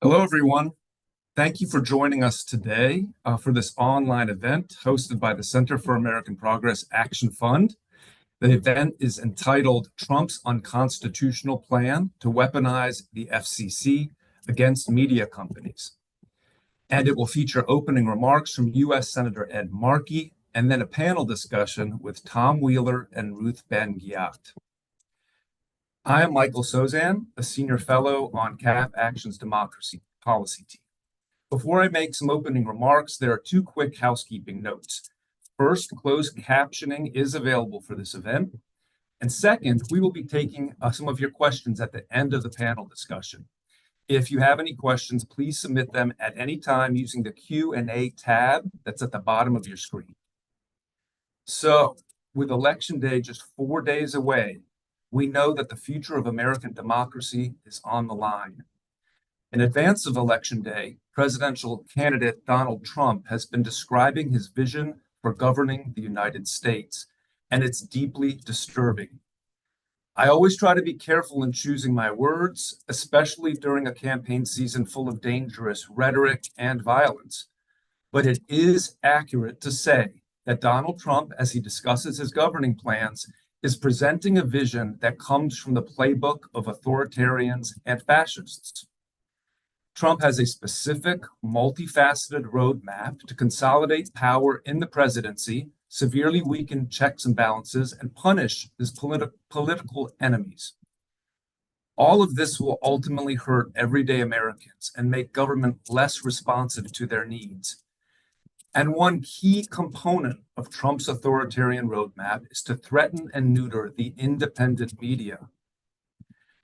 Hello, everyone. Thank you for joining us today for this online event hosted by the Center for American Progress Action Fund. The event is entitled Trump's Unconstitutional Plan to Weaponize the FCC Against Media Companies. And it will feature opening remarks from U.S. Senator Ed Markey and then a panel discussion with Tom Wheeler and Ruth Ben-Ghiat. I am Michael Sozan, a senior fellow on CAP Action's Democracy Policy Team. Before I make some opening remarks, there are two quick housekeeping notes. First, closed captioning is available for this event. And second, we will be taking some of your questions at the end of the panel discussion. If you have any questions, please submit them at any time using the Q&A tab that's at the bottom of your screen. So, with Election Day just 4 days away, we know that the future of American democracy is on the line. In advance of Election Day, presidential candidate Donald Trump has been describing his vision for governing the United States, and it's deeply disturbing. I always try to be careful in choosing my words, especially during a campaign season full of dangerous rhetoric and violence. But it is accurate to say that Donald Trump, as he discusses his governing plans, is presenting a vision that comes from the playbook of authoritarians and fascists. Trump has a specific, multifaceted roadmap to consolidate power in the presidency, severely weaken checks and balances, and punish his political enemies. All of this will ultimately hurt everyday Americans and make government less responsive to their needs. And one key component of Trump's authoritarian roadmap is to threaten and neuter the independent media.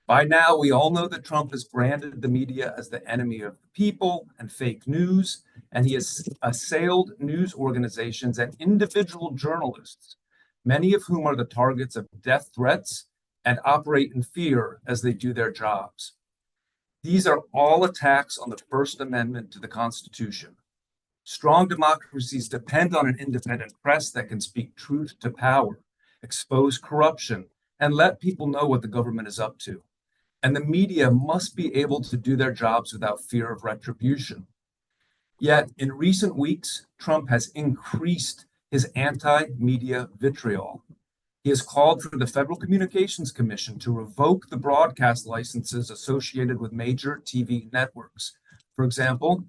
By now, we all know that Trump has branded the media as the enemy of the people and fake news, and he has assailed news organizations and individual journalists, many of whom are the targets of death threats and operate in fear as they do their jobs. These are all attacks on the First Amendment to the Constitution. Strong democracies depend on an independent press that can speak truth to power, expose corruption, and let people know what the government is up to. And the media must be able to do their jobs without fear of retribution. Yet, in recent weeks, Trump has increased his anti-media vitriol. He has called for the Federal Communications Commission to revoke the broadcast licenses associated with major TV networks. For example,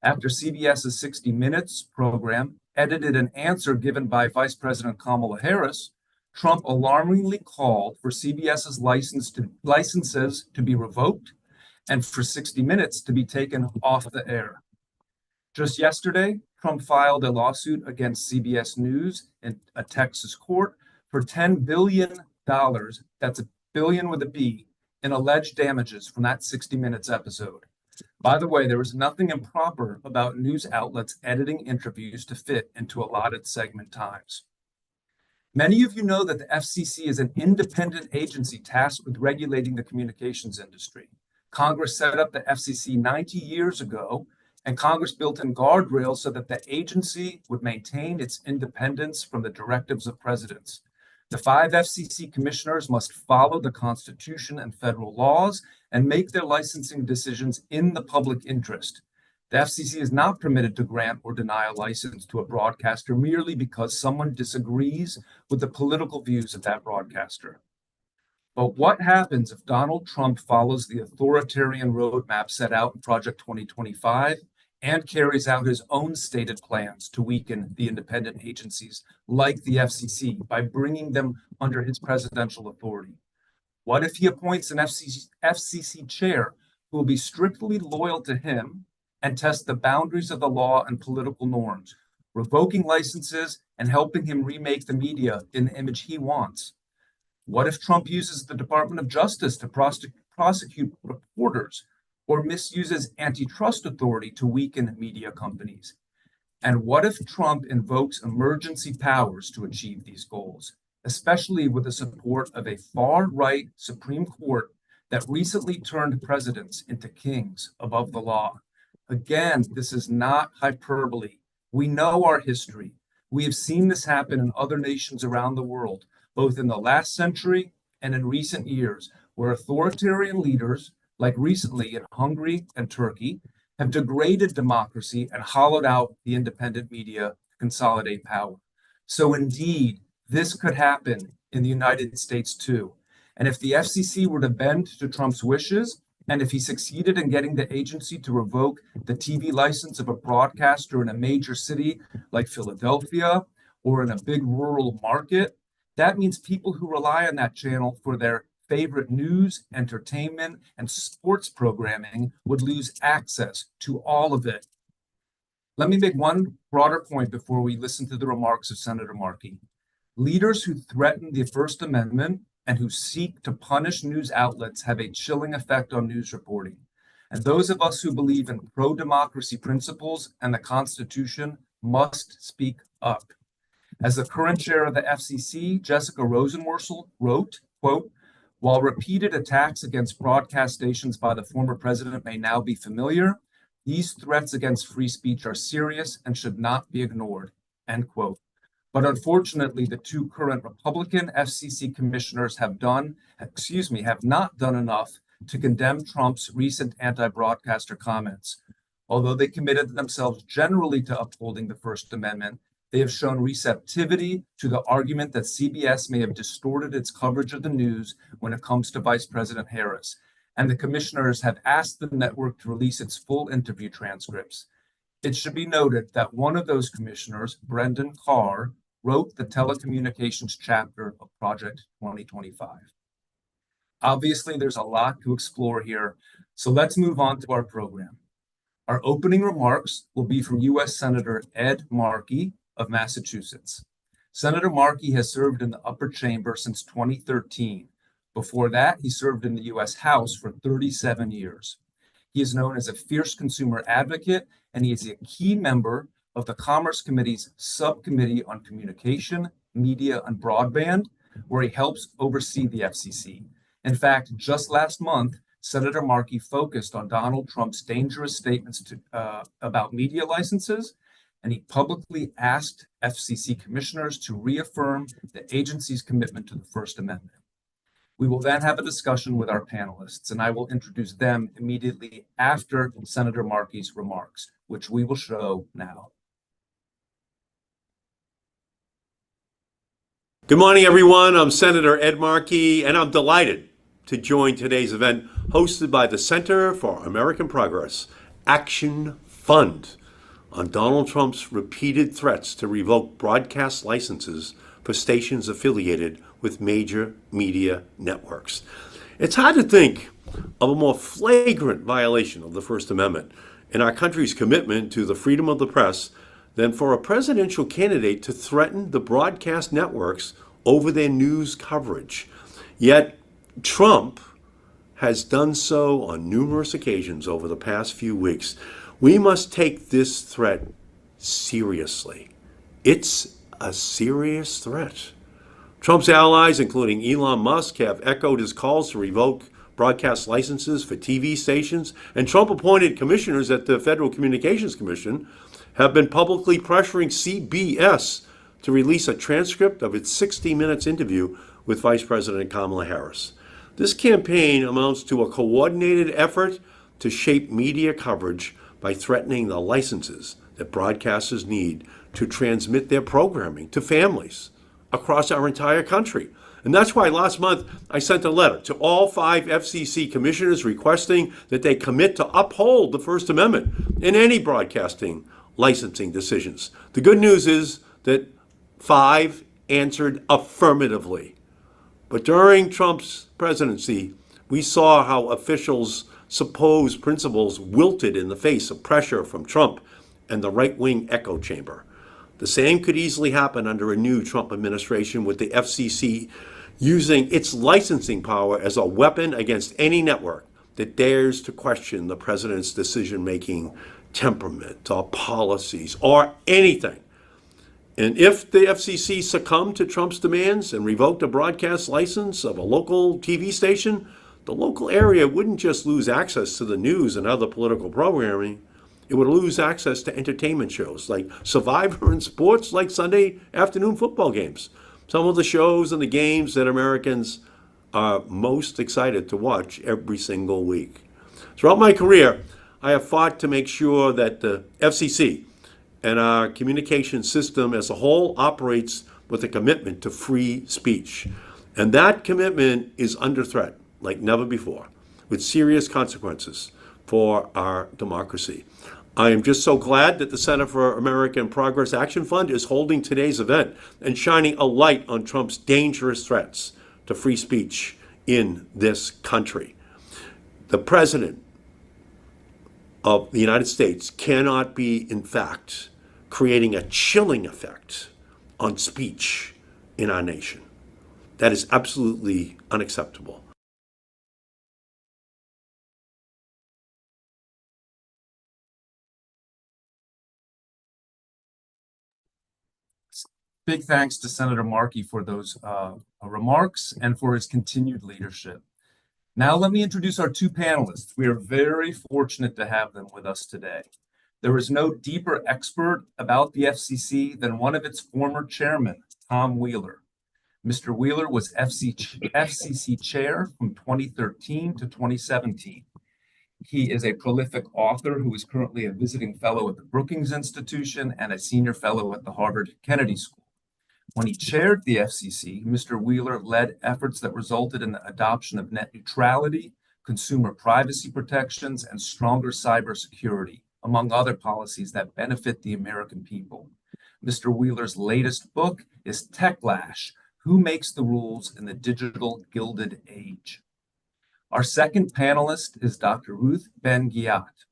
after CBS's 60 Minutes program edited an answer given by Vice President Kamala Harris, Trump alarmingly called for CBS's licenses to be revoked and for 60 Minutes to be taken off the air. Just yesterday, Trump filed a lawsuit against CBS News in a Texas court for $10 billion, that's a billion with a B, in alleged damages from that 60 Minutes episode. By the way, there is nothing improper about news outlets editing interviews to fit into allotted segment times. Many of you know that the FCC is an independent agency tasked with regulating the communications industry. Congress set up the FCC 90 years ago, and Congress built in guardrails so that the agency would maintain its independence from the directives of presidents. The 5 FCC commissioners must follow the Constitution and federal laws and make their licensing decisions in the public interest. The FCC is not permitted to grant or deny a license to a broadcaster merely because someone disagrees with the political views of that broadcaster. But what happens if Donald Trump follows the authoritarian roadmap set out in Project 2025 and carries out his own stated plans to weaken the independent agencies like the FCC by bringing them under his presidential authority? What if he appoints an FCC chair who will be strictly loyal to him and test the boundaries of the law and political norms, revoking licenses and helping him remake the media in the image he wants? What if Trump uses the Department of Justice to prosecute reporters or misuses antitrust authority to weaken media companies? And what if Trump invokes emergency powers to achieve these goals, especially with the support of a far-right Supreme Court that recently turned presidents into kings above the law? Again, this is not hyperbole. We know our history. We have seen this happen in other nations around the world, both in the last century and in recent years, where authoritarian leaders like recently in Hungary and Turkey, have degraded democracy and hollowed out the independent media to consolidate power. So indeed, this could happen in the United States too. And if the FCC were to bend to Trump's wishes, and if he succeeded in getting the agency to revoke the TV license of a broadcaster in a major city like Philadelphia or in a big rural market, that means people who rely on that channel for their favorite news, entertainment, and sports programming would lose access to all of it. Let me make one broader point before we listen to the remarks of Senator Markey. Leaders who threaten the First Amendment and who seek to punish news outlets have a chilling effect on news reporting. And those of us who believe in pro-democracy principles and the Constitution must speak up. As the current chair of the FCC, Jessica Rosenworcel, wrote, quote, "While repeated attacks against broadcast stations by the former president may now be familiar, these threats against free speech are serious and should not be ignored," end quote. But unfortunately, the two current Republican FCC commissioners have not done enough to condemn Trump's recent anti-broadcaster comments. Although they committed themselves generally to upholding the First Amendment, they have shown receptivity to the argument that CBS may have distorted its coverage of the news when it comes to Vice President Harris. And the commissioners have asked the network to release its full interview transcripts. It should be noted that one of those commissioners, Brendan Carr, wrote the telecommunications chapter of Project 2025. Obviously, there's a lot to explore here, so let's move on to our program. Our opening remarks will be from U.S. Senator Ed Markey of Massachusetts. Senator Markey has served in the upper chamber since 2013. Before that, he served in the U.S. House for 37 years. He is known as a fierce consumer advocate, and he is a key member of the Commerce Committee's Subcommittee on Communication, Media, and Broadband, where he helps oversee the FCC. In fact, just last month, Senator Markey focused on Donald Trump's dangerous statements about media licenses, and he publicly asked FCC commissioners to reaffirm the agency's commitment to the First Amendment. We will then have a discussion with our panelists, and I will introduce them immediately after Senator Markey's remarks, which we will show now. Good morning, everyone. I'm Senator Ed Markey, and I'm delighted to join today's event hosted by the Center for American Progress Action Fund on Donald Trump's repeated threats to revoke broadcast licenses for stations affiliated with major media networks. It's hard to think of a more flagrant violation of the First Amendment and our country's commitment to the freedom of the press than for a presidential candidate to threaten the broadcast networks over their news coverage. Yet, Trump has done so on numerous occasions over the past few weeks. We must take this threat seriously. It's a serious threat. Trump's allies, including Elon Musk, have echoed his calls to revoke broadcast licenses for TV stations, and Trump-appointed commissioners at the Federal Communications Commission have been publicly pressuring CBS to release a transcript of its 60 Minutes interview with Vice President Kamala Harris. This campaign amounts to a coordinated effort to shape media coverage by threatening the licenses that broadcasters need to transmit their programming to families across our entire country. And that's why last month I sent a letter to all 5 FCC commissioners requesting that they commit to uphold the First Amendment in any broadcasting licensing decisions. The good news is that 5 answered affirmatively. But during Trump's presidency, we saw how officials' supposed principles wilted in the face of pressure from Trump and the right-wing echo chamber. The same could easily happen under a new Trump administration, with the FCC using its licensing power as a weapon against any network that dares to question the president's decision-making temperament or policies or anything. And if the FCC succumbed to Trump's demands and revoked a broadcast license of a local TV station, the local area wouldn't just lose access to the news and other political programming. It would lose access to entertainment shows like Survivor and sports like Sunday afternoon football games. Some of the shows and the games that Americans are most excited to watch every single week. Throughout my career, I have fought to make sure that the FCC and our communication system as a whole operates with a commitment to free speech. And that commitment is under threat like never before, with serious consequences for our democracy. I am just so glad that the Center for American Progress Action Fund is holding today's event and shining a light on Trump's dangerous threats to free speech in this country. The President of the United States cannot be, in fact, creating a chilling effect on speech in our nation. That is absolutely unacceptable. Big thanks to Senator Markey for those remarks and for his continued leadership. Now let me introduce our two panelists. We are very fortunate to have them with us today. There is no deeper expert about the FCC than one of its former chairmen, Tom Wheeler. Mr. Wheeler was FCC chair from 2013 to 2017. He is a prolific author who is currently a visiting fellow at the Brookings Institution and a senior fellow at the Harvard Kennedy School. When he chaired the FCC, Mr. Wheeler led efforts that resulted in the adoption of net neutrality, consumer privacy protections, and stronger cybersecurity, among other policies that benefit the American people. Mr. Wheeler's latest book is Techlash: Who Makes the Rules in the Digital Gilded Age? Our second panelist is Dr. Ruth Ben-Ghiat.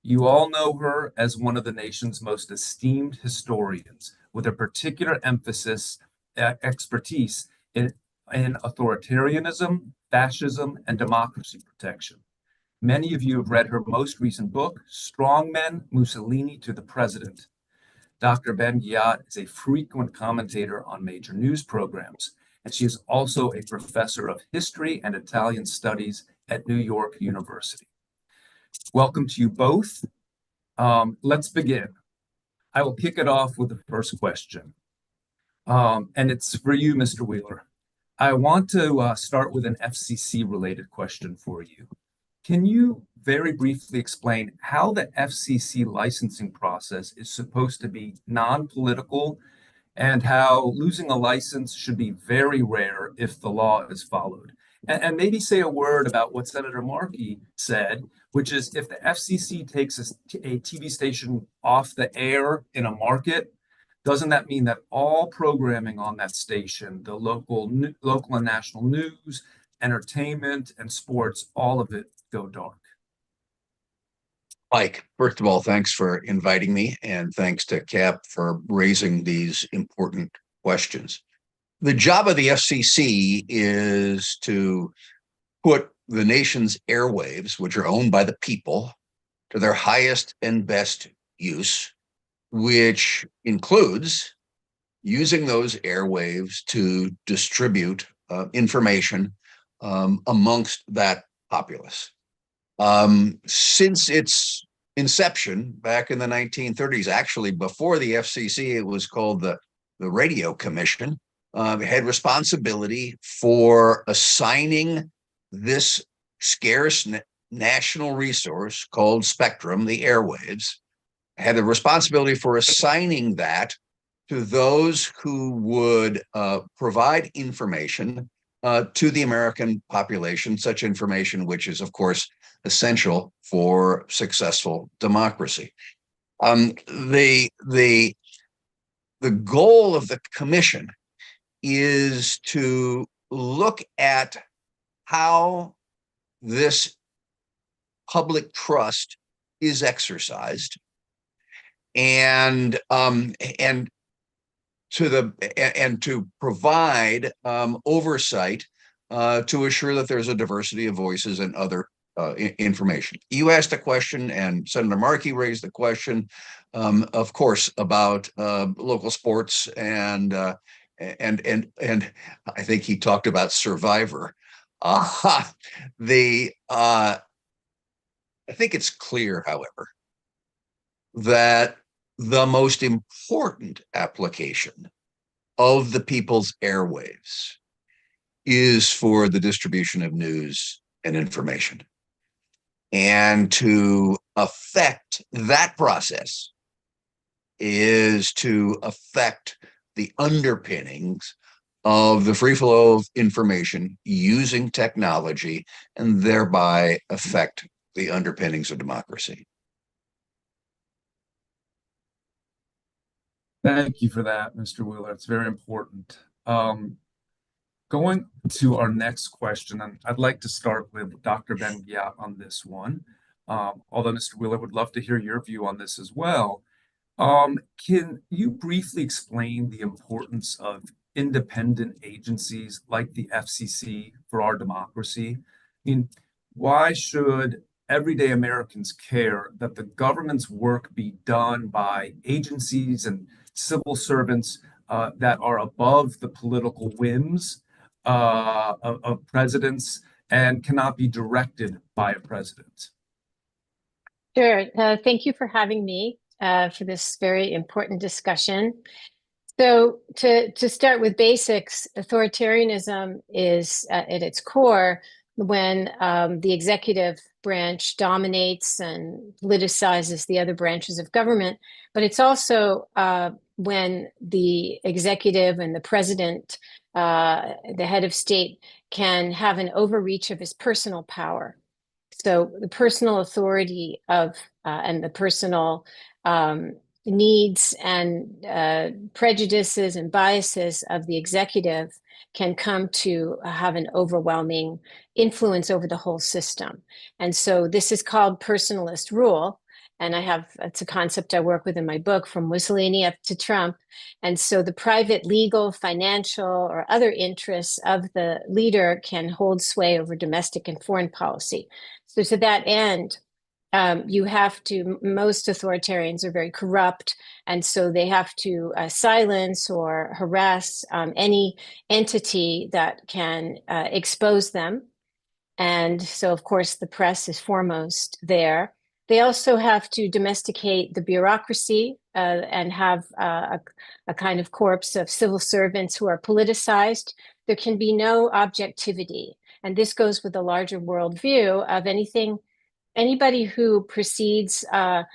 You all know her as one of the nation's most esteemed historians, with a particular expertise in authoritarianism, fascism, and democracy protection. Many of you have read her most recent book, Strongmen: Mussolini to the President. Dr. Ben-Ghiat is a frequent commentator on major news programs, and she is also a professor of history and Italian studies at New York University. Welcome to you both. Let's begin. I will kick it off with the first question, and it's for you, Mr. Wheeler. I want to start with an FCC-related question for you. Can you very briefly explain how the FCC licensing process is supposed to be non-political and how losing a license should be very rare if the law is followed? And maybe say a word about what Senator Markey said, which is if the FCC takes a TV station off the air in a market, doesn't that mean that all programming on that station, the local and national news, entertainment, and sports, all of it go dark? Mike, first of all, thanks for inviting me, and thanks to Cap for raising these important questions. The job of the FCC is to put the nation's airwaves, which are owned by the people, to their highest and best use, which includes using those airwaves to distribute information amongst that populace. Since its inception back in the 1930s, actually before the FCC, it was called the Radio Commission, had responsibility for assigning this scarce national resource called spectrum, the airwaves, had a responsibility for assigning that to those who would provide information to the American population, such information which is, of course, essential for successful democracy. The goal of the commission is to look at how this public trust is exercised and to provide oversight to assure that there's a diversity of voices and other information. You asked a question, and Senator Markey raised the question, of course, about local sports, and I think he talked about Survivor. I think it's clear, however, that the most important application of the people's airwaves is for the distribution of news and information. And to affect that process is to affect the underpinnings of the free flow of information using technology, and thereby affect the underpinnings of democracy. Thank you for that, Mr. Wheeler. It's very important. Going to our next question, and I'd like to start with Dr. Ben-Ghiat on this one. Although Mr. Wheeler would love to hear your view on this as well. Can you briefly explain the importance of independent agencies like the FCC for our democracy? I mean, why should everyday Americans care that the government's work be done by agencies and civil servants that are above the political whims of presidents and cannot be directed by a president? Sure. Thank you for having me for this very important discussion. So to start with basics, authoritarianism is at its core when the executive branch dominates and politicizes the other branches of government, but it's also when the executive and the president, the head of state, can have an overreach of his personal power. So the personal authority of and the personal needs and prejudices and biases of the executive can come to have an overwhelming influence over the whole system. And so this is called personalist rule. And it's a concept I work with in my book, from Mussolini up to Trump. And so the private, legal, financial, or other interests of the leader can hold sway over domestic and foreign policy. So to that end, most authoritarians are very corrupt, and so they have to silence or harass any entity that can expose them. And so, of course, the press is foremost there. They also have to domesticate the bureaucracy and have a kind of corps of civil servants who are politicized. There can be no objectivity. And this goes with a larger worldview of anybody who proceeds on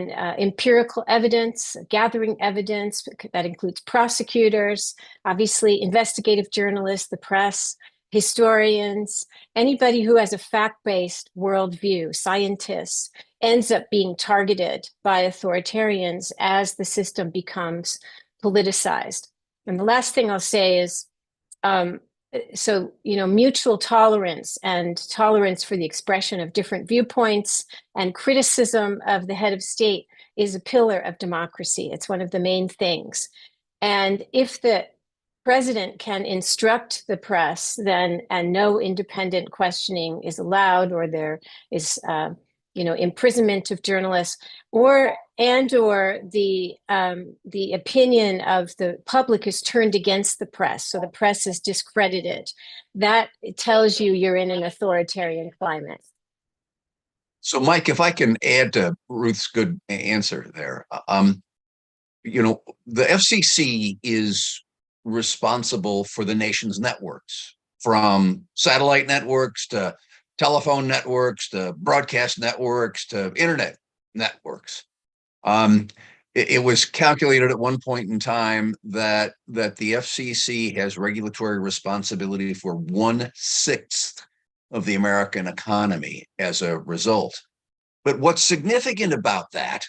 empirical evidence, gathering evidence. That includes prosecutors, obviously investigative journalists, the press, historians. Anybody who has a fact-based worldview, scientists, ends up being targeted by authoritarians as the system becomes politicized. And the last thing I'll say is, mutual tolerance and tolerance for the expression of different viewpoints and criticism of the head of state is a pillar of democracy. It's one of the main things. And if the president can instruct the press, then and no independent questioning is allowed, or there is imprisonment of journalists, or the opinion of the public is turned against the press, so the press is discredited, that tells you you're in an authoritarian climate. So, Mike, if I can add to Ruth's good answer there, the FCC is responsible for the nation's networks, from satellite networks to telephone networks to broadcast networks to internet networks. It was calculated at one point in time that the FCC has regulatory responsibility for 1/6 of the American economy as a result. But what's significant about that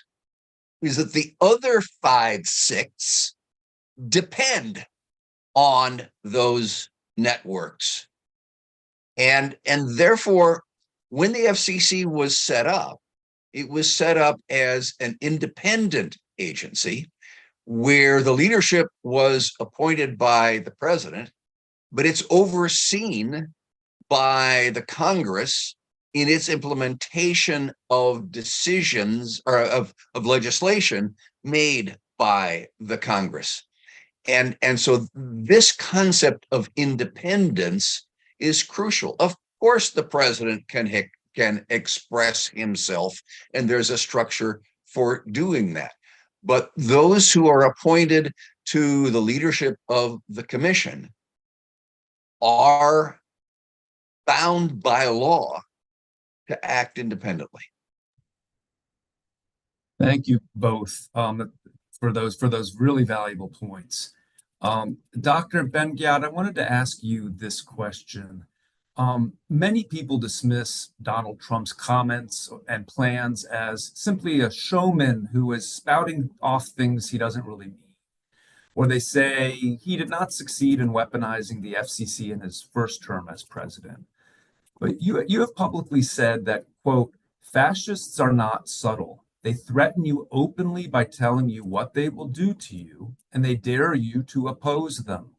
is that the other 5/6 depend on those networks. And therefore, when the FCC was set up, it was set up as an independent agency where the leadership was appointed by the president, but it's overseen by the Congress in its implementation of decisions or of legislation made by the Congress. And so this concept of independence is crucial. Of course, the president can express himself, and there's a structure for doing that. But those who are appointed to the leadership of the commission are bound by law to act independently. Thank you both for those really valuable points. Dr. Ben-Ghiat, I wanted to ask you this question. Many people dismiss Donald Trump's comments and plans as simply a showman who is spouting off things he doesn't really mean. Or they say he did not succeed in weaponizing the FCC in his first term as president. But you have publicly said that, quote, fascists are not subtle. They threaten you openly by telling you what they will do to you, and they dare you to oppose them.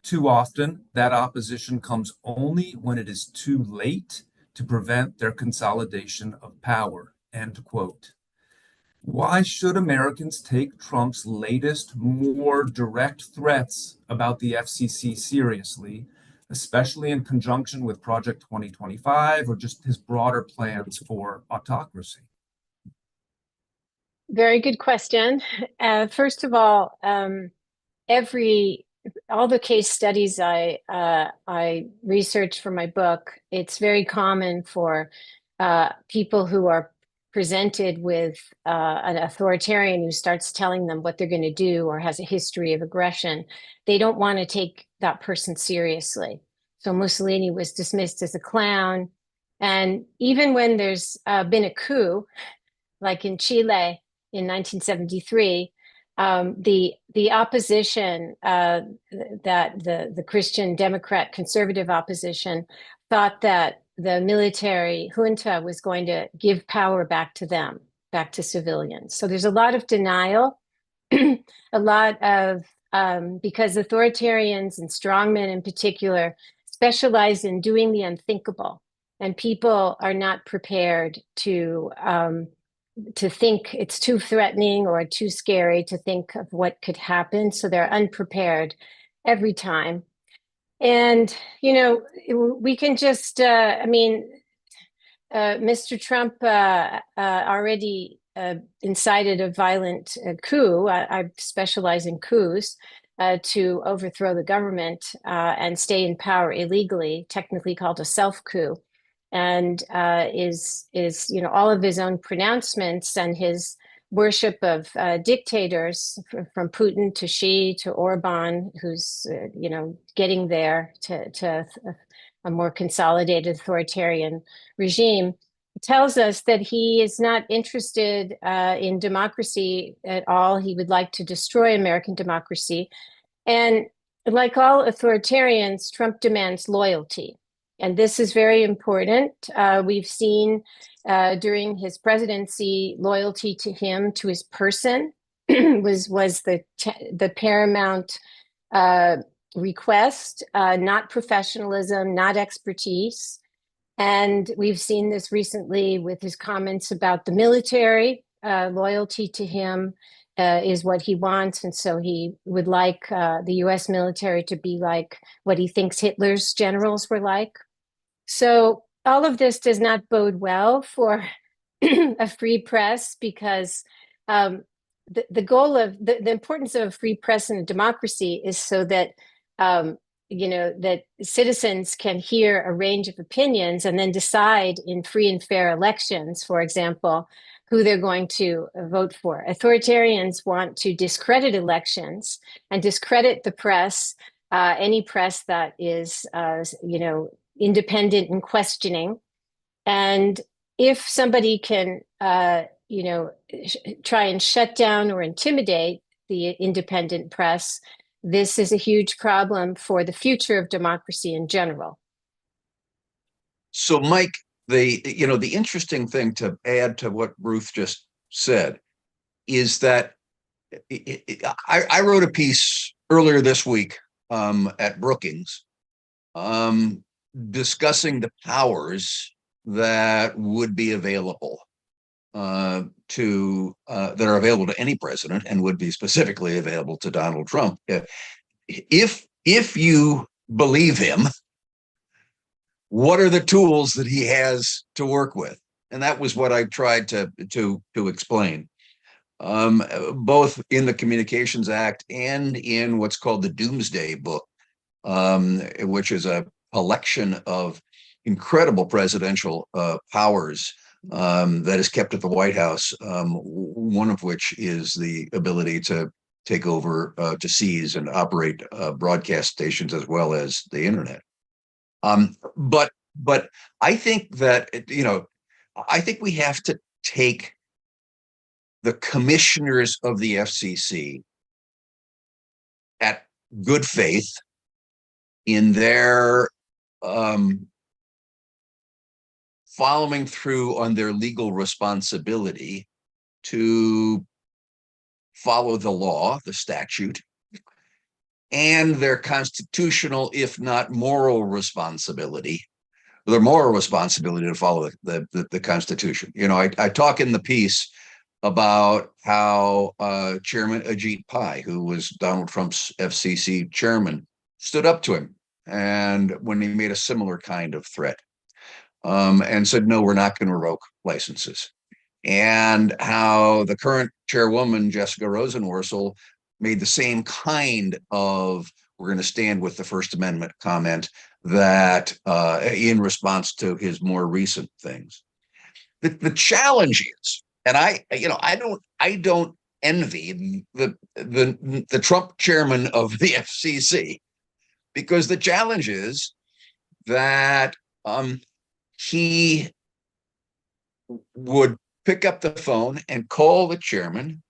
Too often, that opposition comes only when it is too late to prevent their consolidation of power, end quote. Why should Americans take Trump's latest, more direct threats about the FCC seriously, especially in conjunction with Project 2025 or just his broader plans for autocracy? Very good question. First of all, all the case studies I researched for my book, it's very common for people who are presented with an authoritarian who starts telling them what they're going to do or has a history of aggression. They don't want to take that person seriously. So Mussolini was dismissed as a clown. And even when there's been a coup, like in Chile in 1973, the opposition, that the Christian Democrat conservative opposition, thought that the military junta was going to give power back to them, back to civilians. So there's a lot of denial, a lot of, because authoritarians and strongmen in particular specialize in doing the unthinkable, and people are not prepared to think it's too threatening or too scary to think of what could happen. So they're unprepared every time. And, you know, we can just, Mr. Trump already incited a violent coup. I specialize in coups to overthrow the government and stay in power illegally, technically called a self-coup. And is all of his own pronouncements and his worship of dictators, from Putin to Xi to Orban, who's getting there to a more consolidated authoritarian regime, tells us that he is not interested in democracy at all. He would like to destroy American democracy. And like all authoritarians, Trump demands loyalty. And this is very important. We've seen during his presidency, loyalty to him, to his person, was the paramount request, not professionalism, not expertise. And we've seen this recently with his comments about the military. Loyalty to him is what he wants. And so he would like the US military to be like what he thinks Hitler's generals were like. So all of this does not bode well for a free press, because the goal of the importance of a free press in a democracy is so that that citizens can hear a range of opinions and then decide in free and fair elections, for example, who they're going to vote for. Authoritarians want to discredit elections and discredit the press, any press that is independent and questioning. And if somebody can, try and shut down or intimidate the independent press, this is a huge problem for the future of democracy in general. So, Mike, the interesting thing to add to what Ruth just said is that I wrote a piece earlier this week at Brookings discussing the powers that would be available that are available to any president and would be specifically available to Donald Trump. If you believe him, what are the tools that he has to work with? And that was what I tried to explain, both in the Communications Act and in what's called the Doomsday Book, which is a collection of incredible presidential powers that is kept at the White House, one of which is the ability to take over, to seize and operate broadcast stations as well as the internet. But I think that, I think we have to take the commissioners of the FCC at good faith in their following through on their legal responsibility to follow the law, the statute, and their constitutional, if not moral responsibility, their moral responsibility to follow the Constitution. I talk in the piece about how Chairman Ajit Pai, who was Donald Trump's FCC chairman, stood up to him, and when he made a similar kind of threat, and said, no, we're not going to revoke licenses. And how the current chairwoman, Jessica Rosenworcel, made the same kind of, we're going to stand with the First Amendment comment that in response to his more recent things. The challenge is, and I don't envy the Trump chairman of the FCC, because the challenge is that he would pick up the phone and call the chairman,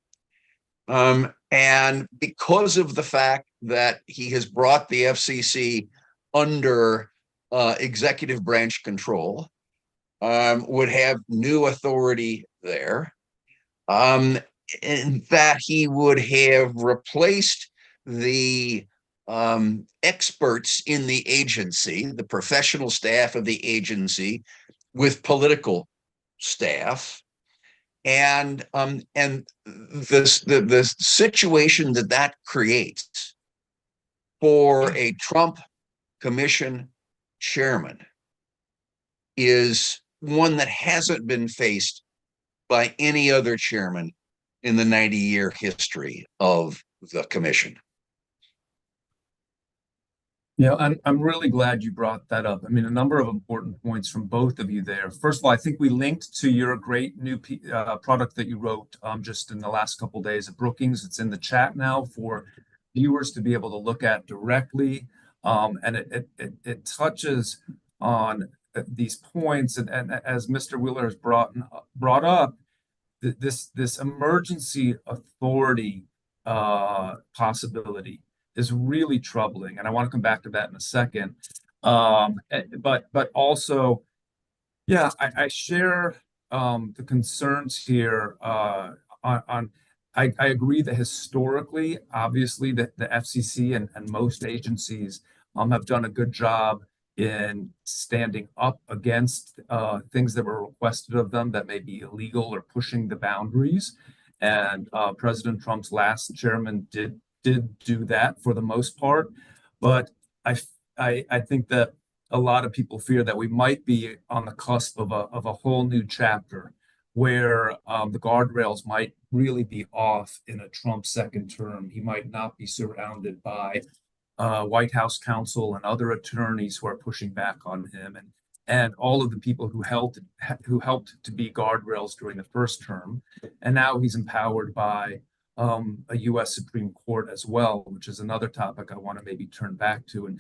and because of the fact that he has brought the FCC under executive branch control, would have new authority there, and that he would have replaced the experts in the agency, the professional staff of the agency, with political staff, and the situation that creates for a Trump commission chairman is one that hasn't been faced by any other chairman in the 90-year history of the commission. I'm really glad you brought that up. I mean, a number of important points from both of you there. First of all, I think we linked to your great new product that you wrote just in the last couple of days at Brookings. It's in the chat now for viewers to be able to look at directly, and it touches on these points, and as Mr. Wheeler has brought up, this emergency authority possibility is really troubling, and I want to come back to that in a second. But also, I share the concerns here. I agree that historically, obviously, the FCC and most agencies have done a good job in standing up against things that were requested of them that may be illegal or pushing the boundaries. And President Trump's last chairman did do that for the most part, but I think that a lot of people fear that we might be on the cusp of a whole new chapter where the guardrails might really be off in a Trump second term. He might not be surrounded by White House counsel and other attorneys who are pushing back on him, and all of the people who helped to be guardrails during the first term, and now he's empowered by a U.S. Supreme Court as well, which is another topic I want to maybe turn back to. And,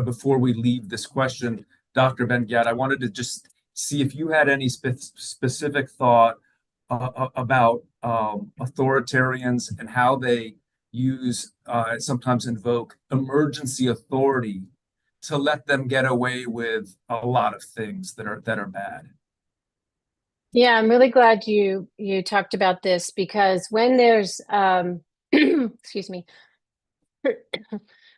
before we leave this question, Dr. Ben-Ghiat, I wanted to just see if you had any specific thought about authoritarians and how they sometimes invoke emergency authority to let them get away with a lot of things that are bad. Yeah, I'm really glad you talked about this, because when there's excuse me,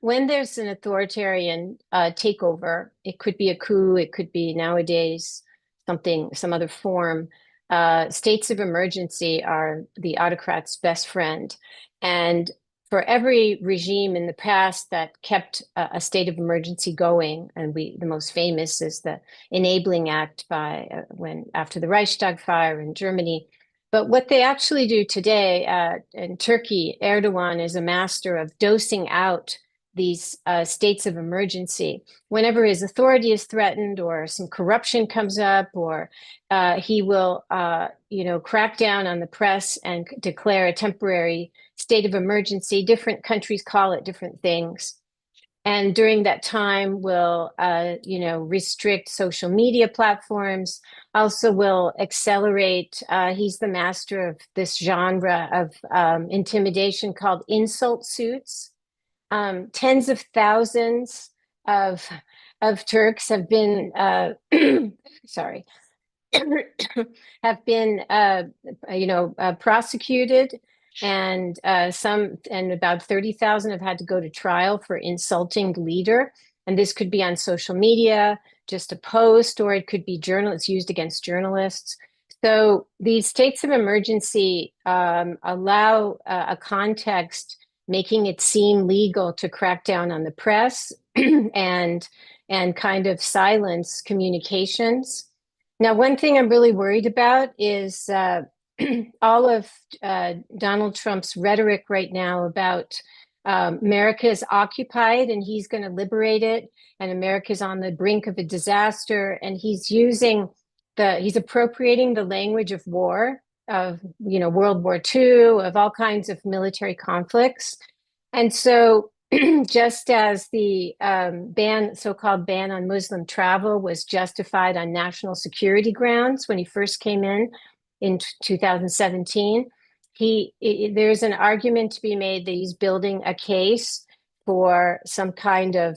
when there's an authoritarian takeover, it could be a coup, it could be nowadays some other form. States of emergency are the autocrat's best friend, and for every regime in the past that kept a state of emergency going, and the most famous is the Enabling Act after the Reichstag fire in Germany. But what they actually do today in Turkey, Erdogan is a master of dosing out these states of emergency. Whenever his authority is threatened or some corruption comes up, or he will, crack down on the press and declare a temporary state of emergency. Different countries call it different things. And during that time will, restrict social media platforms, also will accelerate, he's the master of this genre of intimidation called insult suits. Tens of thousands of Turks have been, sorry, have been, prosecuted, and about 30,000 have had to go to trial for insulting the leader. And this could be on social media, just a post, or it could be journalists used against journalists. So these states of emergency allow a context making it seem legal to crack down on the press and kind of silence communications. Now, one thing I'm really worried about is all of Donald Trump's rhetoric right now about America is occupied and he's going to liberate it, and America's on the brink of a disaster, and he's appropriating the language of war, of World War II, of all kinds of military conflicts. And so just as the so-called ban on Muslim travel was justified on national security grounds when he first came in 2017, there's an argument to be made that he's building a case for some kind of,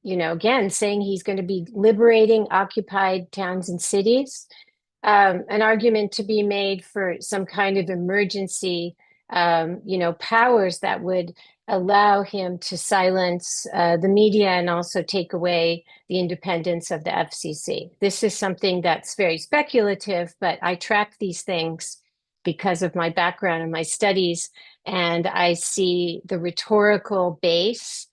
again, saying he's going to be liberating occupied towns and cities. An argument to be made for some kind of emergency, powers that would allow him to silence the media and also take away the independence of the FCC. This is something that's very speculative, but I track these things because of my background and my studies, and I see the rhetorical base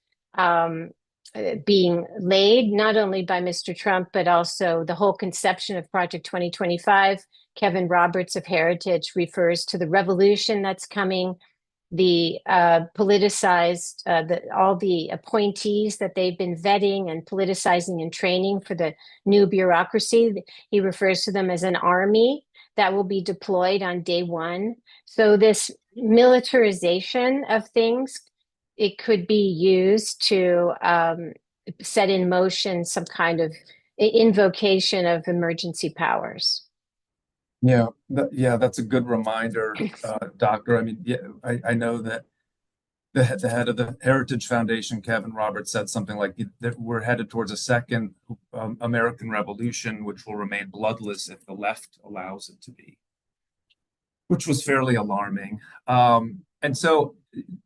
being laid not only by Mr. Trump, but also the whole conception of Project 2025. Kevin Roberts of Heritage refers to the revolution that's coming, the politicized, all the appointees that they've been vetting and politicizing and training for the new bureaucracy. He refers to them as an army that will be deployed on day one. So this militarization of things, it could be used to set in motion some kind of invocation of emergency powers. Yeah, that's a good reminder, Doctor. I mean, I know that the head of the Heritage Foundation, Kevin Roberts, said something like that we're headed towards a second American Revolution, which will remain bloodless if the left allows it to be, which was fairly alarming. And so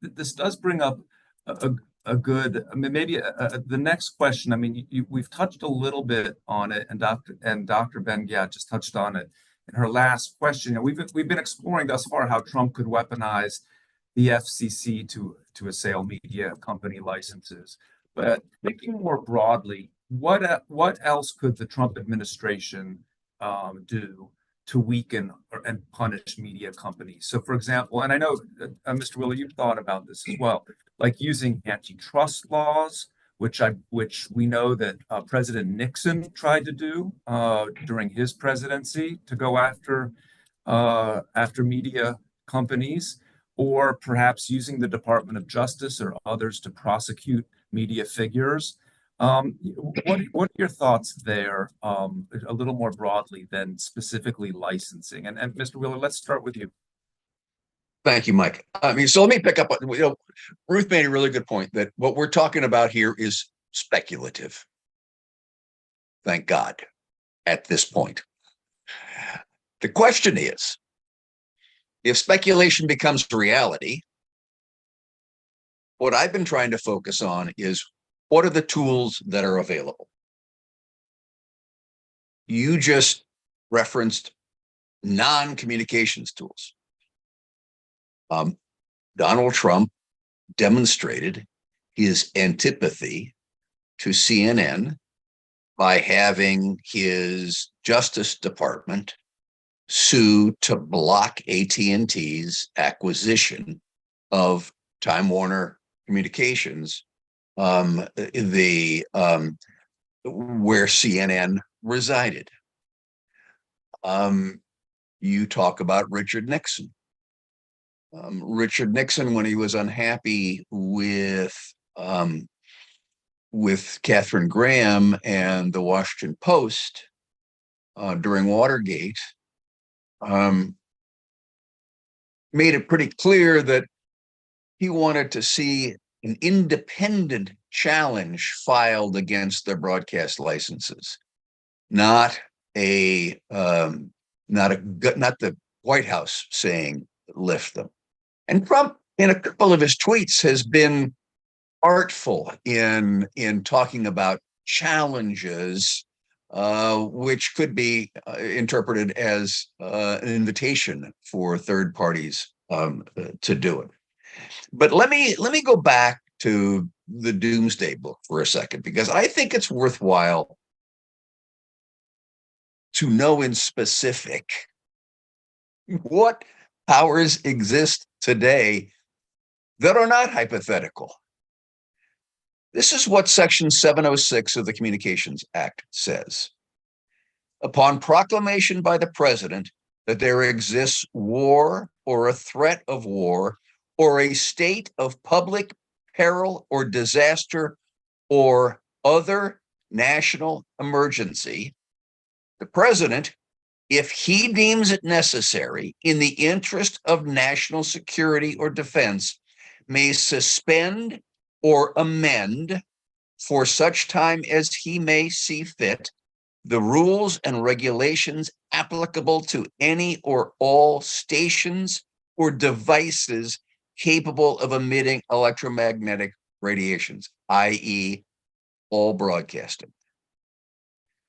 this does bring up a good, I mean, maybe the next question. I mean, we've touched a little bit on it, and Dr. Ben-Ghiat just touched on it in her last question. We've been exploring thus far how Trump could weaponize the FCC to assail media company licenses. But thinking more broadly, what else could the Trump administration do to weaken and punish media companies? So, for example, and I know, Mr. Wheeler, you've thought about this as well, like using antitrust laws, which we know that President Nixon tried to do during his presidency to go after media companies, or perhaps using the Department of Justice or others to prosecute media figures. What are your thoughts there, a little more broadly than specifically licensing? And Mr. Wheeler, let's start with you. Thank you, Mike. I mean, so let me pick up. Ruth made a really good point that what we're talking about here is speculative. Thank God, at this point. The question is, if speculation becomes reality, what I've been trying to focus on is what are the tools that are available? You just referenced non-communications tools. Donald Trump demonstrated his antipathy to CNN by having his Justice Department sue to block AT&T's acquisition of Time Warner Communications the where CNN resided. You talk about Richard Nixon. Richard Nixon, when he was unhappy with Katharine Graham and the Washington Post during Watergate, made it pretty clear that he wanted to see an independent challenge filed against their broadcast licenses, not the White House saying lift them. And Trump, in a couple of his tweets, has been artful in talking about challenges, which could be interpreted as an invitation for third parties to do it. But let me go back to the Doomsday Book for a second, because I think it's worthwhile to know in specific what powers exist today that are not hypothetical. This is what Section 706 of the Communications Act says. Upon proclamation by the president that there exists war or a threat of war or a state of public peril or disaster or other national emergency, the president, if he deems it necessary in the interest of national security or defense, may suspend or amend for such time as he may see fit the rules and regulations applicable to any or all stations or devices capable of emitting electromagnetic radiations, i.e., all broadcasting.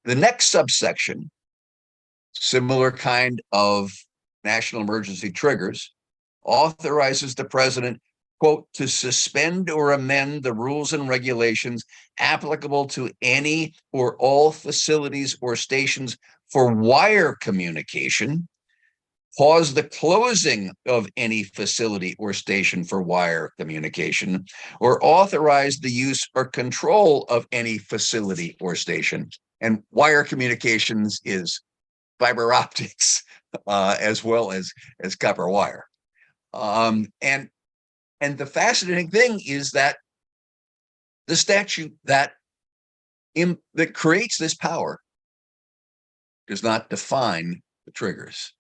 The next subsection, similar kind of national emergency triggers, authorizes the president, quote, to suspend or amend the rules and regulations applicable to any or all facilities or stations for wire communication, pause the closing of any facility or station for wire communication, or authorize the use or control of any facility or station. And wire communications is fiber optics as well as copper wire. And the fascinating thing is that the statute that creates this power does not define the triggers.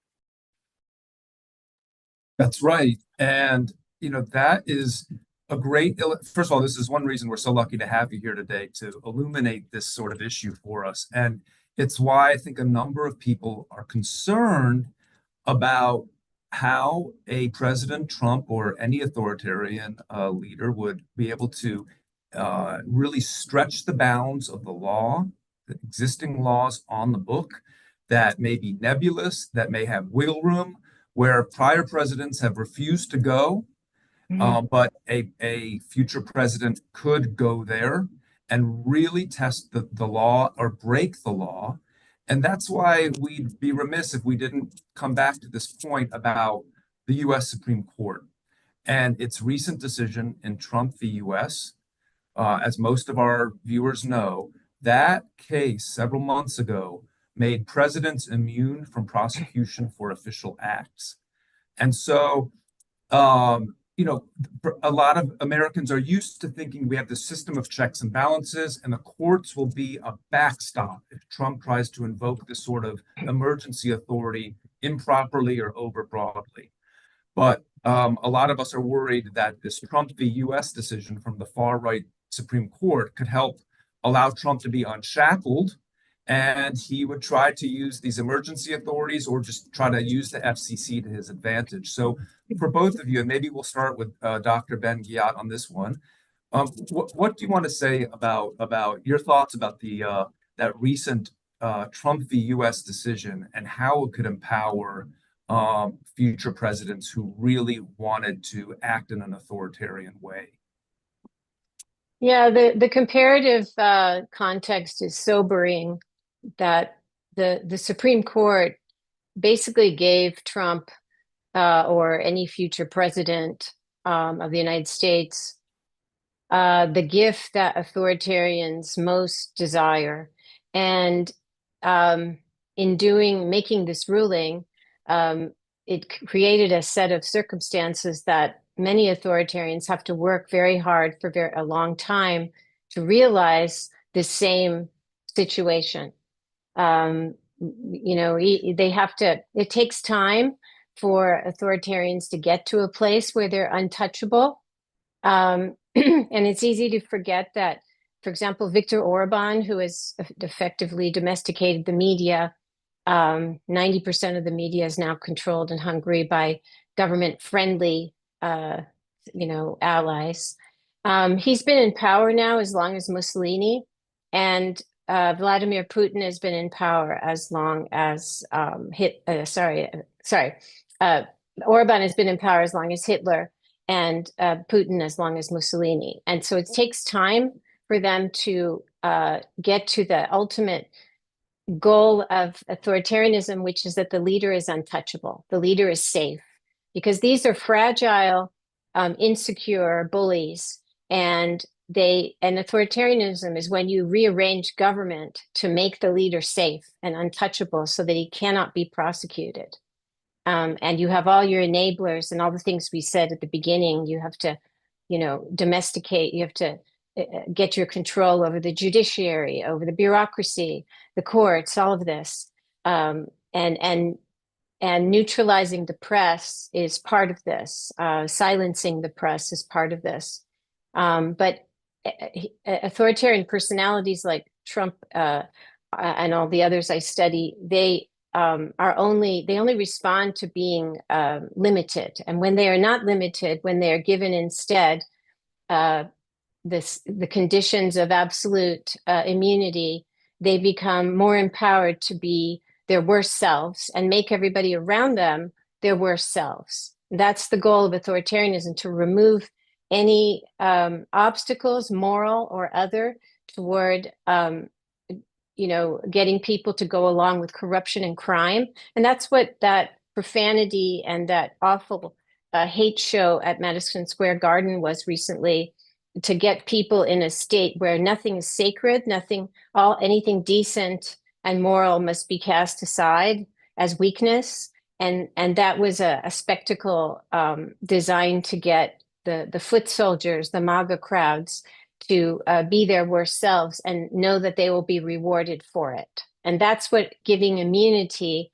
That's right. And, that is a great, first of all, this is one reason we're so lucky to have you here today to illuminate this sort of issue for us. And it's why I think a number of people are concerned about how a President Trump or any authoritarian leader would be able to really stretch the bounds of the law, the existing laws on the book that may be nebulous, that may have wiggle room, where prior presidents have refused to go, but a future president could go there and really test the law or break the law. And that's why we'd be remiss if we didn't come back to this point about the U.S. Supreme Court and its recent decision in Trump v. U.S. As most of our viewers know, that case several months ago made presidents immune from prosecution for official acts. And so, a lot of Americans are used to thinking we have this system of checks and balances, and the courts will be a backstop if Trump tries to invoke this sort of emergency authority improperly or overbroadly. But a lot of us are worried that this Trump v. U.S. decision from the far-right Supreme Court could help allow Trump to be unshackled, and he would try to use these emergency authorities or just try to use the FCC to his advantage. So for both of you, and maybe we'll start with Dr. Ben-Ghiat on this one, what do you want to say about your thoughts about that recent Trump v. U.S. decision and how it could empower future presidents who really wanted to act in an authoritarian way? Yeah, the comparative context is sobering, that the Supreme Court basically gave Trump or any future president of the United States the gift that authoritarians most desire. And in making this ruling, it created a set of circumstances that many authoritarians have to work very hard for a long time to realize the same situation. They have to, it takes time for authoritarians to get to a place where they're untouchable. And it's easy to forget that, for example, Viktor Orban, who has effectively domesticated the media, 90% of the media is now controlled in Hungary by government-friendly, allies. He's been in power now as long as Mussolini, and Vladimir Putin has been in power as long as Orban has been in power as long as Hitler, and Putin as long as Mussolini. And so it takes time for them to get to the ultimate goal of authoritarianism, which is that the leader is untouchable, the leader is safe, because these are fragile, insecure bullies, and authoritarianism is when you rearrange government to make the leader safe and untouchable so that he cannot be prosecuted. And you have all your enablers and all the things we said at the beginning. You have to, domesticate, you have to get your control over the judiciary, over the bureaucracy, the courts, all of this. And neutralizing the press is part of this. Silencing the press is part of this. But authoritarian personalities like Trump and all the others I study, they only respond to being limited. And when they are not limited, when they are given instead the conditions of absolute immunity, they become more empowered to be their worst selves and make everybody around them their worst selves. That's the goal of authoritarianism, to remove any obstacles, moral or other, toward getting people to go along with corruption and crime. And that's what that profanity and that awful hate show at Madison Square Garden was recently, to get people in a state where nothing is sacred, anything decent and moral must be cast aside as weakness. And that was a spectacle designed to get the foot soldiers, the MAGA crowds, to be their worst selves and know that they will be rewarded for it. And that's what giving immunity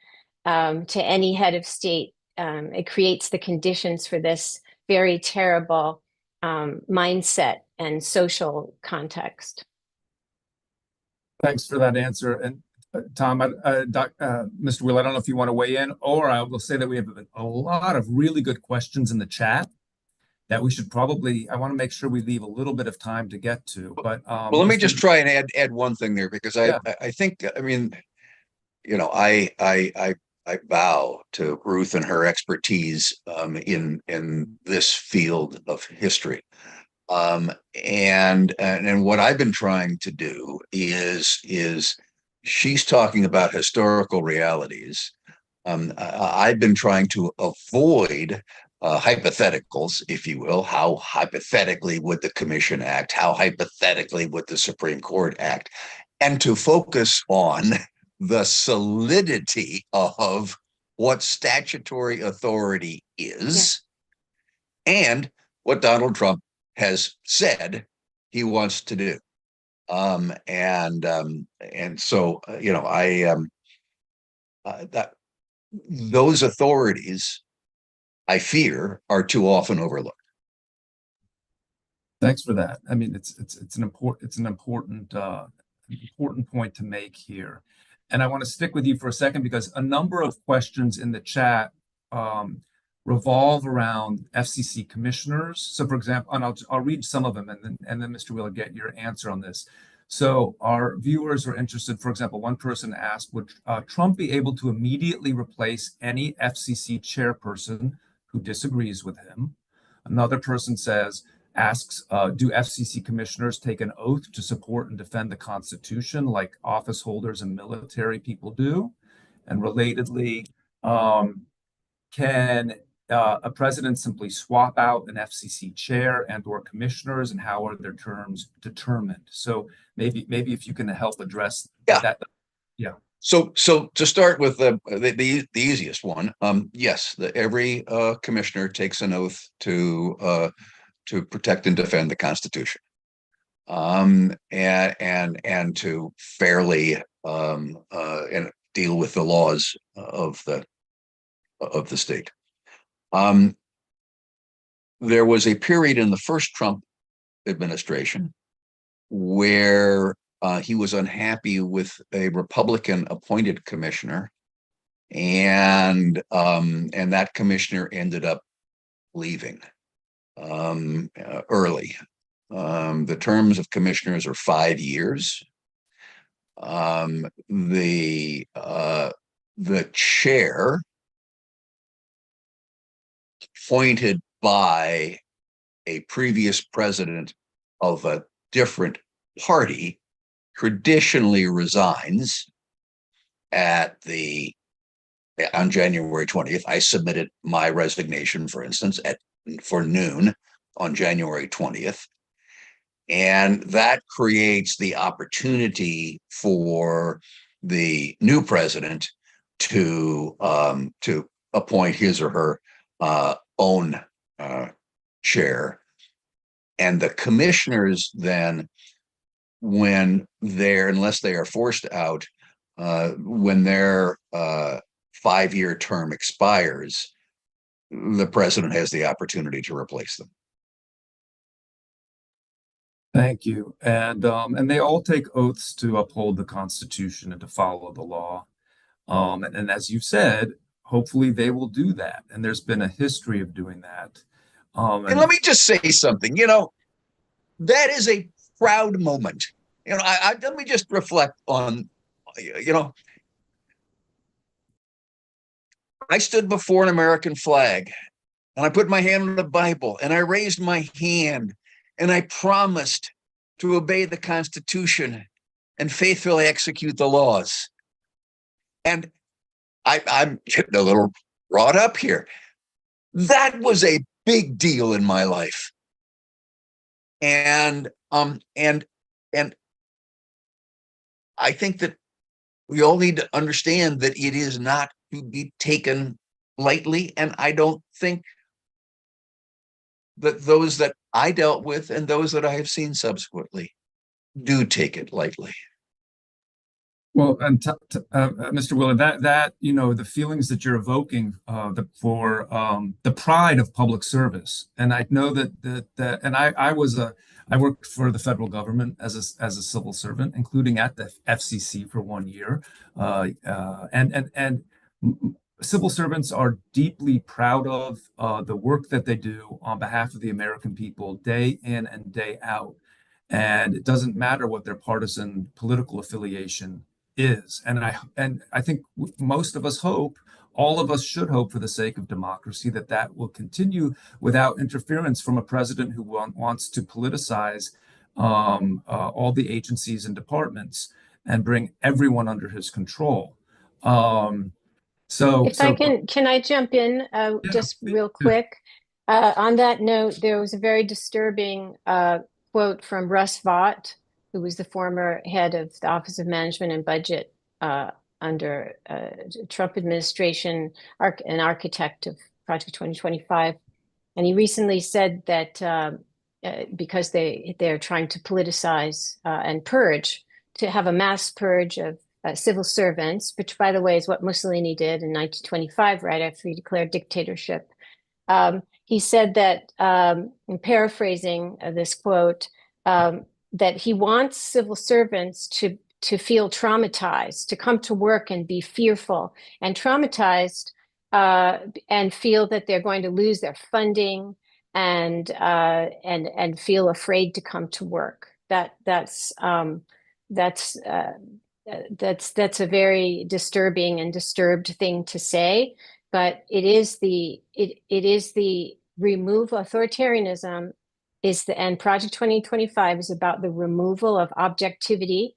to any head of state, it creates the conditions for this very terrible mindset and social context. Thanks for that answer. And Tom, Mr. Will, I don't know if you want to weigh in, or I will say that we have a lot of really good questions in the chat that we should probably, I want to make sure we leave a little bit of time to get to. But well, let me just try and add one thing there, because I think, I mean, I bow to Ruth and her expertise in this field of history. And what I've been trying to do is she's talking about historical realities. I've been trying to avoid hypotheticals, if you will. How hypothetically would the commission act? How hypothetically would the Supreme Court act? And to focus on the solidity of what statutory authority is, and what Donald Trump has said he wants to do. And so, that those authorities, I fear, are too often overlooked. Thanks for that. I mean, it's an important point to make here. And I want to stick with you for a second, because a number of questions in the chat revolve around FCC commissioners. So, for example, and I'll read some of them, and then Mr. Wheeler, get your answer on this. So our viewers are interested. For example, one person asked, would Trump be able to immediately replace any FCC chairperson who disagrees with him? Another person asks, do FCC commissioners take an oath to support and defend the Constitution like office holders and military people do? And relatedly, can a president simply swap out an FCC chair and or commissioners, and how are their terms determined? So maybe if you can help address that. Yeah. So to start with the easiest one, yes, every commissioner takes an oath to protect and defend the Constitution, and to fairly and deal with the laws of the state. There was a period in the first Trump administration where he was unhappy with a Republican appointed commissioner, and that commissioner ended up leaving early. The terms of commissioners are 5 years. The chair, appointed by a previous president of a different party, traditionally resigns on January 20th. I submitted my resignation, for instance, for noon on January 20th. And that creates the opportunity for the new president to appoint his or her own chair. And the commissioners then, unless they are forced out, when their 5-year term expires, the president has the opportunity to replace them. Thank you. And they all take oaths to uphold the Constitution and to follow the law. And as you said, hopefully they will do that. And there's been a history of doing that. And let me just say something, that is a proud moment. Let me just reflect on, I stood before an American flag, and I put my hand on the Bible, and I raised my hand, and I promised to obey the Constitution and faithfully execute the laws. And I'm getting a little wrought up here. That was a big deal in my life. And I think that we all need to understand that it is not to be taken lightly. And I don't think that those that I dealt with and those that I have seen subsequently do take it lightly. Well, and Mr. Willard, that the feelings that you're evoking for the pride of public service, and I know that and I worked for the federal government as a civil servant, including at the FCC for 1 year, and civil servants are deeply proud of the work that they do on behalf of the American people, day in and day out, and it doesn't matter what their partisan political affiliation is. And I think most of us hope, all of us should hope, for the sake of democracy, that will continue without interference from a president who wants to politicize all the agencies and departments and bring everyone under his control. Can I jump in just real quick? On that note, there was a very disturbing quote from Russ Vought, who was the former head of the Office of Management and Budget under Trump administration, an architect of Project 2025. And he recently said that because they're trying to politicize and purge, to have a mass purge of civil servants, which, by the way, is what Mussolini did in 1925, right after he declared dictatorship. He said that, in paraphrasing this quote, that he wants civil servants to feel traumatized, to come to work and be fearful and traumatized, and feel that they're going to lose their funding and feel afraid to come to work. That's a very disturbing and disturbed thing to say, but it is the removal. Authoritarianism and Project 2025 is about the removal of objectivity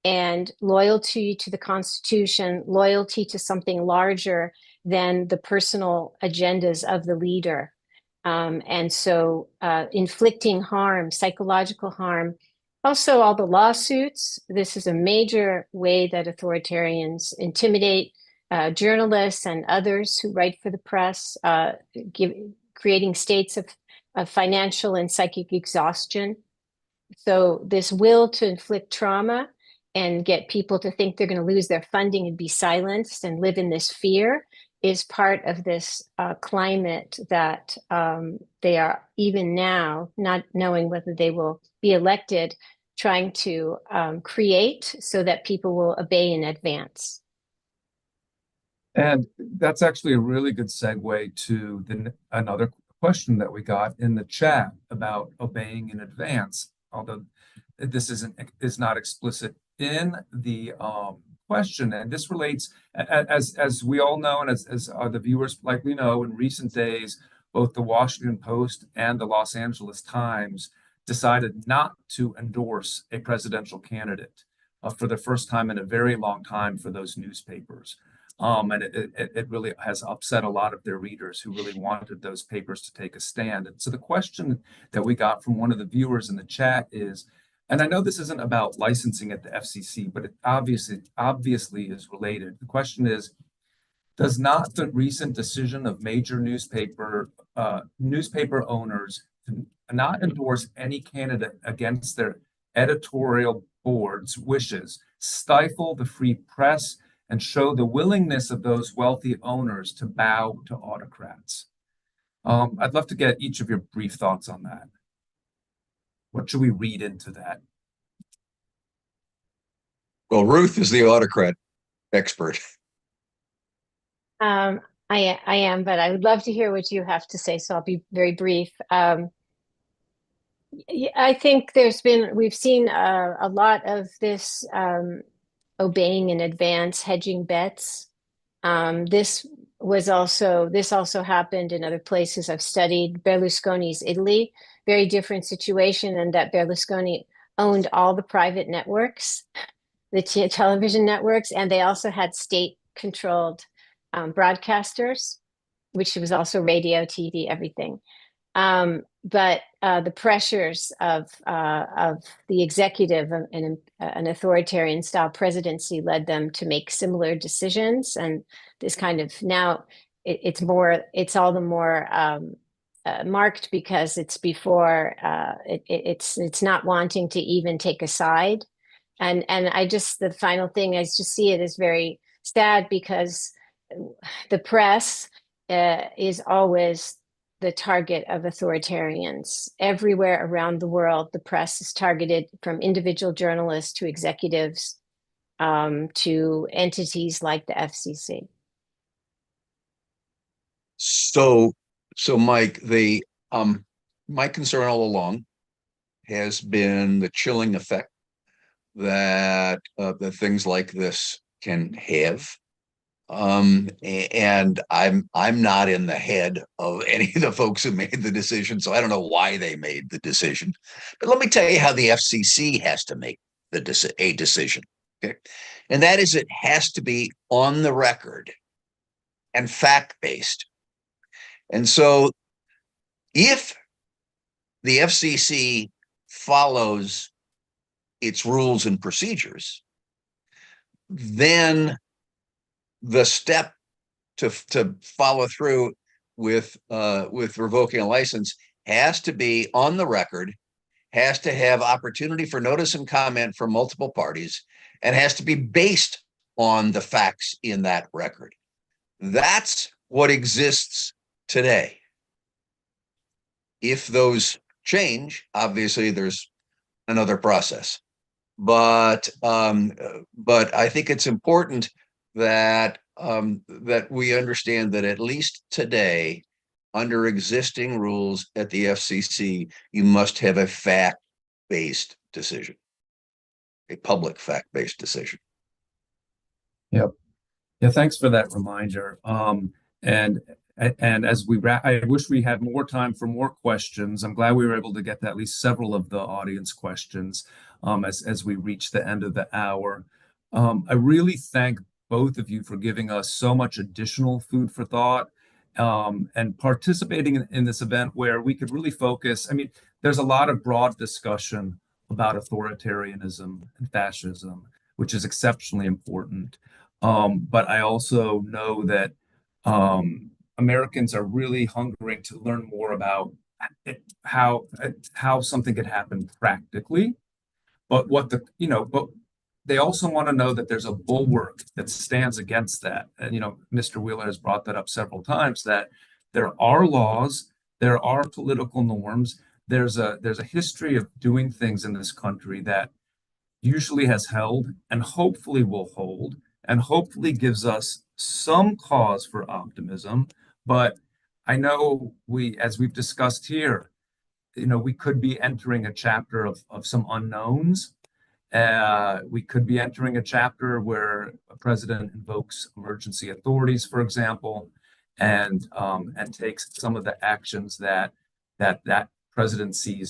and loyalty to the Constitution, loyalty to something larger, than the personal agendas of the leader. And so inflicting harm, psychological harm, also all the lawsuits. This is a major way that authoritarians intimidate journalists and others who write for the press, creating states of financial and psychic exhaustion. So this will to inflict trauma and get people to think they're going to lose their funding and be silenced and live in this fear is part of this climate that they are even now, not knowing whether they will be elected, trying to create so that people will obey in advance. And that's actually a really good segue to another question that we got in the chat about obeying in advance. Although this is not explicit in the question, and this relates, as we all know, and as the viewers likely know, in recent days, both the Washington Post and the Los Angeles Times decided not to endorse a presidential candidate for the first time in a very long time for those newspapers. And it really has upset a lot of their readers who really wanted those papers to take a stand. And so the question that we got from one of the viewers in the chat is, and I know this isn't about licensing at the FCC, but it obviously is related. The question is, does not the recent decision of major newspaper owners to not endorse any candidate against their editorial board's wishes stifle the free press and show the willingness of those wealthy owners to bow to autocrats? I'd love to get each of your brief thoughts on that. What should we read into that? Well, Ruth is the autocrat expert. I am, but I would love to hear what you have to say, so I'll be very brief. I think we've seen a lot of this obeying in advance, hedging bets. This also happened in other places. I've studied Berlusconi's Italy, very different situation, and that Berlusconi owned all the private networks, the television networks, and they also had state-controlled broadcasters, which was also radio, TV, everything. But the pressures of the executive and an authoritarian style presidency led them to make similar decisions. And this kind of now it's all the more marked because it's before it's not wanting to even take a side. And the final thing, I just see it as very sad because the press is always the target of authoritarians. Everywhere around the world, the press is targeted, from individual journalists to executives to entities like the FCC. So Mike, my concern all along has been the chilling effect that things like this can have. And I'm not in the head of any of the folks who made the decision, so I don't know why they made the decision. But let me tell you how the FCC has to make a decision. Okay, and that is, it has to be on the record and fact-based. And so, if the FCC follows its rules and procedures, then the step to follow through with revoking a license has to be on the record, has to have opportunity for notice and comment from multiple parties, and has to be based on the facts in that record. That's what exists today. If those change, obviously there's another process. But I think it's important that we understand that at least today, under existing rules at the FCC, you must have a fact-based decision, a public fact-based decision. Yep. Yeah, thanks for that reminder. And as we wrap, I wish we had more time for more questions. I'm glad we were able to get to at least several of the audience questions as we reach the end of the hour. I really thank both of you for giving us so much additional food for thought, and participating in this event where we could really focus. I mean, there's a lot of broad discussion about authoritarianism and fascism, which is exceptionally important. But I also know that Americans are really hungering to learn more about how something could happen practically, but but they also want to know that there's a bulwark that stands against that. And Mr. Wheeler has brought that up several times, that there are laws, there are political norms, there's a history of doing things in this country that usually has held and hopefully will hold and hopefully gives us some cause for optimism. But I know as we've discussed here, we could be entering a chapter of some unknowns. We could be entering a chapter where a president invokes emergency authorities, for example, and takes some of the actions that president sees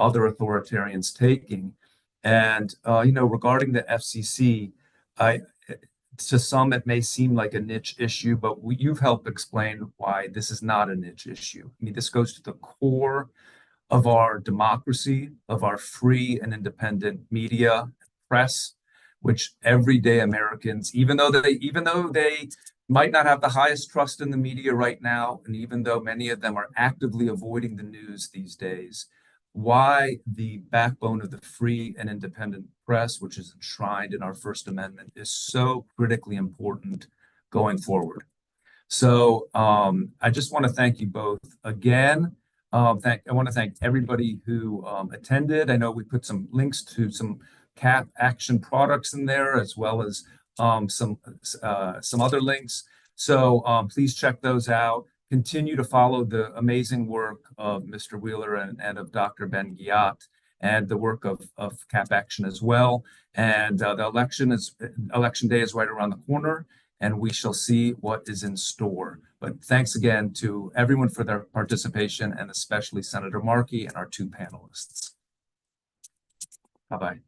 other authoritarians taking. And regarding the FCC, to some it may seem like a niche issue, but you've helped explain why this is not a niche issue. I mean, this goes to the core of our democracy, of our free and independent media, press, which everyday Americans, even though they might not have the highest trust in the media right now, and even though many of them are actively avoiding the news these days, why the backbone of the free and independent press, which is enshrined in our First Amendment, is so critically important going forward. So I just want to thank you both again. I want to thank everybody who attended. I know we put some links to some CAP action products in there, as well as some other links. So please check those out. Continue to follow the amazing work of Mr. Wheeler and of Dr. Ben-Ghiat, and the work of CAP Action as well. And the election day is right around the corner, and we shall see what is in store. But thanks again to everyone for their participation, and especially Senator Markey and our two panelists. Bye-bye.